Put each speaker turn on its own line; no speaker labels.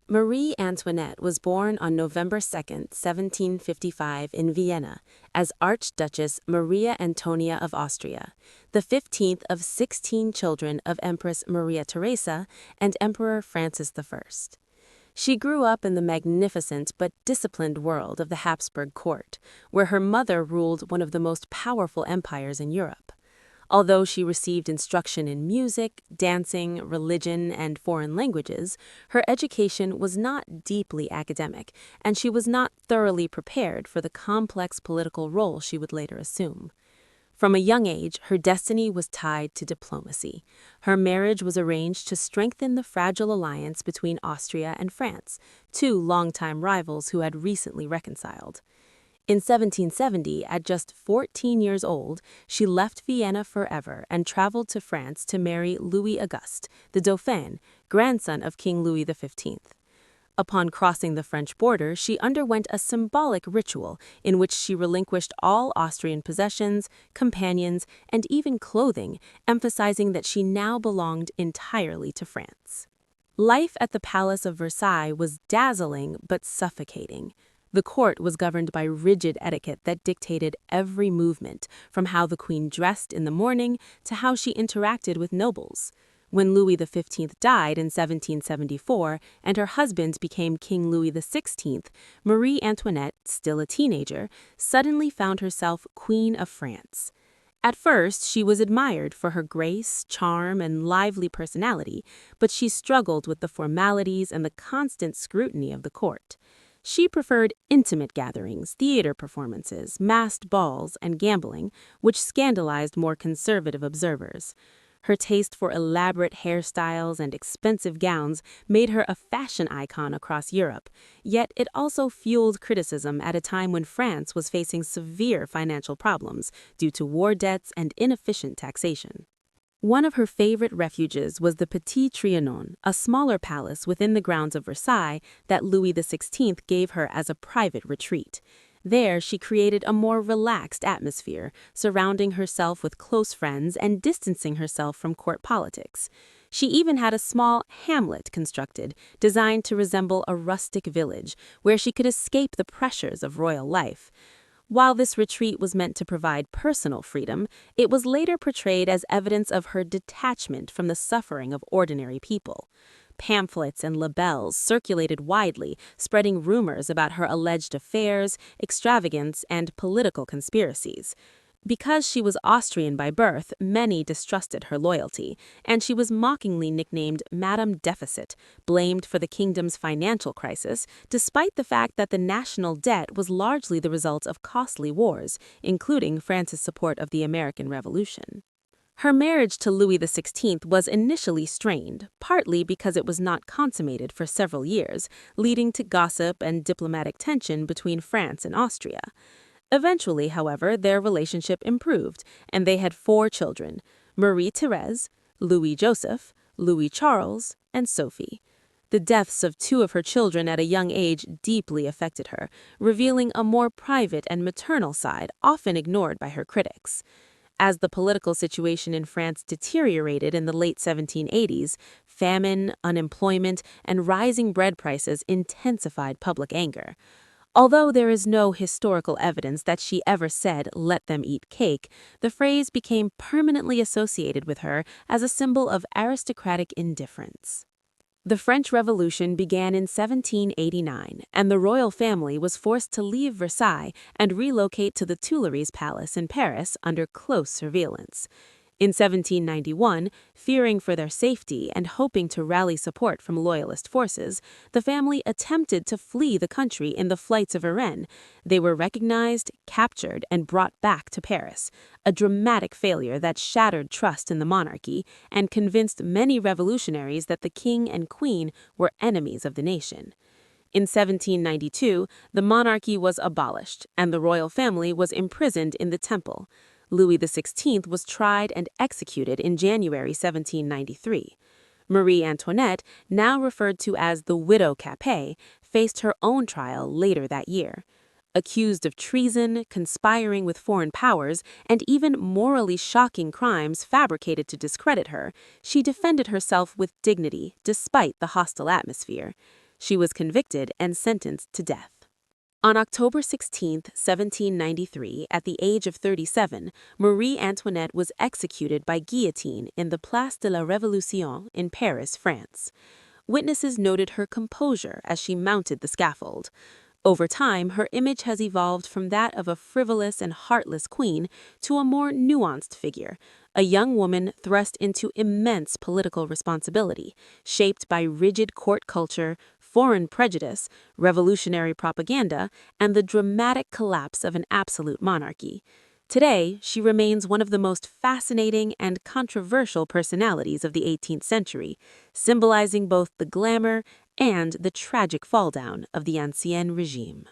Marie Antoinette was born on November 2, 1755 in Vienna as Archduchess Maria Antonia of Austria, the 15th of 16 children of Empress Maria Theresa and Emperor Francis I. She grew up in the magnificent but disciplined world of the Habsburg court, where her mother ruled one of the most powerful empires in Europe. Although she received instruction in music, dancing, religion, and foreign languages, her education was not deeply academic, and she was not thoroughly prepared for the complex political role she would later assume. From a young age, her destiny was tied to diplomacy. Her marriage was arranged to strengthen the fragile alliance between Austria and France, two longtime rivals who had recently reconciled. In 1770, at just 14 years old, she left Vienna forever and traveled to France to marry Louis Auguste, the Dauphin, grandson of King Louis XV. Upon crossing the French border, she underwent a symbolic ritual in which she relinquished all Austrian possessions, companions, and even clothing, emphasizing that she now belonged entirely to France. Life at the Palace of Versailles was dazzling but suffocating. The court was governed by rigid etiquette that dictated every movement, from how the queen dressed in the morning to how she interacted with nobles. When Louis XV died in 1774 and her husband became King Louis XVI, Marie Antoinette, still a teenager, suddenly found herself Queen of France. At first, she was admired for her grace, charm, and lively personality, but she struggled with the formalities and the constant scrutiny of the court. She preferred intimate gatherings, theater performances, masked balls, and gambling, which scandalized more conservative observers. Her taste for elaborate hairstyles and expensive gowns made her a fashion icon across Europe, yet it also fueled criticism at a time when France was facing severe financial problems due to war debts and inefficient taxation. One of her favorite refuges was the Petit Trianon, a smaller palace within the grounds of Versailles that Louis XVI gave her as a private retreat. There, she created a more relaxed atmosphere, surrounding herself with close friends and distancing herself from court politics. She even had a small hamlet constructed, designed to resemble a rustic village, where she could escape the pressures of royal life. While this retreat was meant to provide personal freedom, it was later portrayed as evidence of her detachment from the suffering of ordinary people. Pamphlets and labels circulated widely, spreading rumors about her alleged affairs, extravagance, and political conspiracies. Because she was Austrian by birth, many distrusted her loyalty, and she was mockingly nicknamed Madame Deficit, blamed for the kingdom's financial crisis, despite the fact that the national debt was largely the result of costly wars, including France's support of the American Revolution. Her marriage to Louis XVI was initially strained, partly because it was not consummated for several years, leading to gossip and diplomatic tension between France and Austria. Eventually, however, their relationship improved, and they had 4 children: Marie-Thérèse, Louis-Joseph, Louis-Charles, and Sophie. The deaths of 2 of her children at a young age deeply affected her, revealing a more private and maternal side often ignored by her critics. As the political situation in France deteriorated in the late 1780s, famine, unemployment, and rising bread prices intensified public anger. Although there is no historical evidence that she ever said, "Let them eat cake," the phrase became permanently associated with her as a symbol of aristocratic indifference. The French Revolution began in 1789, and the royal family was forced to leave Versailles and relocate to the Tuileries Palace in Paris under close surveillance. In 1791, fearing for their safety and hoping to rally support from loyalist forces, the family attempted to flee the country in the Flights of Varennes. They were recognized, captured, and brought back to Paris, a dramatic failure that shattered trust in the monarchy and convinced many revolutionaries that the king and queen were enemies of the nation. In 1792, the monarchy was abolished, and the royal family was imprisoned in the Temple. Louis XVI was tried and executed in January 1793. Marie Antoinette, now referred to as the Widow Capet, faced her own trial later that year. Accused of treason, conspiring with foreign powers, and even morally shocking crimes fabricated to discredit her, she defended herself with dignity despite the hostile atmosphere. She was convicted and sentenced to death. On October 16, 1793, at the age of 37, Marie Antoinette was executed by guillotine in the Place de la Révolution in Paris, France. Witnesses noted her composure as she mounted the scaffold. Over time, her image has evolved from that of a frivolous and heartless queen to a more nuanced figure, a young woman thrust into immense political responsibility, shaped by rigid court culture, foreign prejudice, revolutionary propaganda, and the dramatic collapse of an absolute monarchy. Today, she remains one of the most fascinating and controversial personalities of the 18th century, symbolizing both the glamour and the tragic falldown of the Ancien regime.